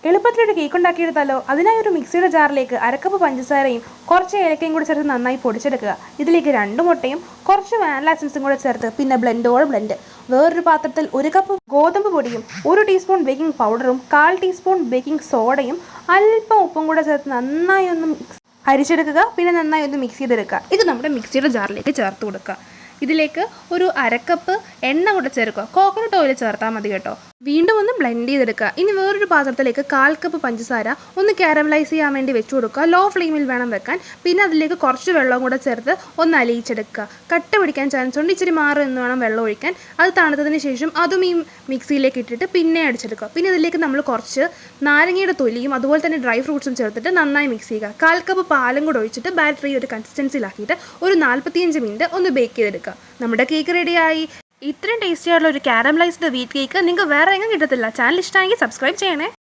എളുപ്പത്തിലൊരു cake ഉണ്ടാക്കിയെടുത്താലോ? അതിനായി ഒരു മിക്സിയുടെ ജാറിലേക്ക് അരക്കപ്പ് പഞ്ചസാരയും കുറച്ച് ഏലക്കയും കൂടി ചേർത്ത് നന്നായി പൊടിച്ചെടുക്കുക. ഇതിലേക്ക് 2 മുട്ടയും കുറച്ച് വാനില എസൻസും കൂടെ ചേർത്ത് പിന്നെ ബ്ലെൻഡ്. വേറൊരു പാത്രത്തിൽ 1 കപ്പ് ഗോതമ്പ് പൊടിയും 1 ടീസ്പൂൺ ബേക്കിംഗ് പൗഡറും 1/4 ടീസ്പൂൺ ബേക്കിംഗ് സോഡയും അല്പം ഉപ്പും കൂടെ ചേർത്ത് നന്നായി ഒന്ന് അരിച്ചെടുക്കുക. പിന്നെ നന്നായി ഒന്ന് മിക്സ് ചെയ്തെടുക്കുക. ഇത് നമ്മുടെ മിക്സിയുടെ ജാറിലേക്ക് ചേർത്ത് കൊടുക്കുക. ഇതിലേക്ക് ഒരു അരക്കപ്പ് എണ്ണ കൂടെ ചേർക്കുക. കോക്കനട്ട് ഓയിൽ ചേർത്താൽ മതി കേട്ടോ. വീണ്ടും ഒന്ന് ബ്ലെൻഡ് ചെയ്തെടുക്കുക. ഇനി വേറൊരു പാത്രത്തിലേക്ക് 1/4 കപ്പ് പഞ്ചസാര ഒന്ന് കാരമലൈസ് ചെയ്യാൻ വേണ്ടി വെച്ച് കൊടുക്കുക. ലോ ഫ്ലെയിമിൽ വേണം വെക്കാൻ. പിന്നെ അതിലേക്ക് കുറച്ച് വെള്ളം കൂടെ ചേർത്ത് ഒന്ന് അലിയിച്ചെടുക്കുക. കട്ട പിടിക്കാൻ ചാൻസ് ഉണ്ട്, ഇച്ചിരി മാറി എന്ന് വേണം വെള്ളം ഒഴിക്കാൻ. അത് തണുത്തതിന് ശേഷം അതും ഈ മിക്സിയിലേക്ക് ഇട്ടിട്ട് പിന്നെ അടിച്ചെടുക്കുക. പിന്നെ ഇതിലേക്ക് നമ്മൾ കുറച്ച് നാരങ്ങയുടെ തൊലിയും അതുപോലെ തന്നെ ഡ്രൈ ഫ്രൂട്ട്സും ചേർത്തിട്ട് നന്നായി മിക്സ് ചെയ്യുക. 1/4 കപ്പ് പാലും കൂടെ ഒഴിച്ചിട്ട് ബാറ്ററി ഒരു കൺസിസ്റ്റൻസിയിലാക്കിയിട്ട് ഒരു 45 മിനിറ്റ് ഒന്ന് ബേക്ക് ചെയ്തെടുക്കുക. നമ്മുടെ കേക്ക് റെഡിയായി. ഇത്രയും ടേസ്റ്റി ആയിട്ടുള്ള ഒരു കാരമലൈസ്ഡ് വീറ്റ് കേക്ക് നിങ്ങൾക്ക് വേറെ എങ്ങും കിട്ടത്തില്ല. ചാനൽ ഇഷ്ടമായെങ്കിൽ സബ്സ്ക്രൈബ് ചെയ്യണേ.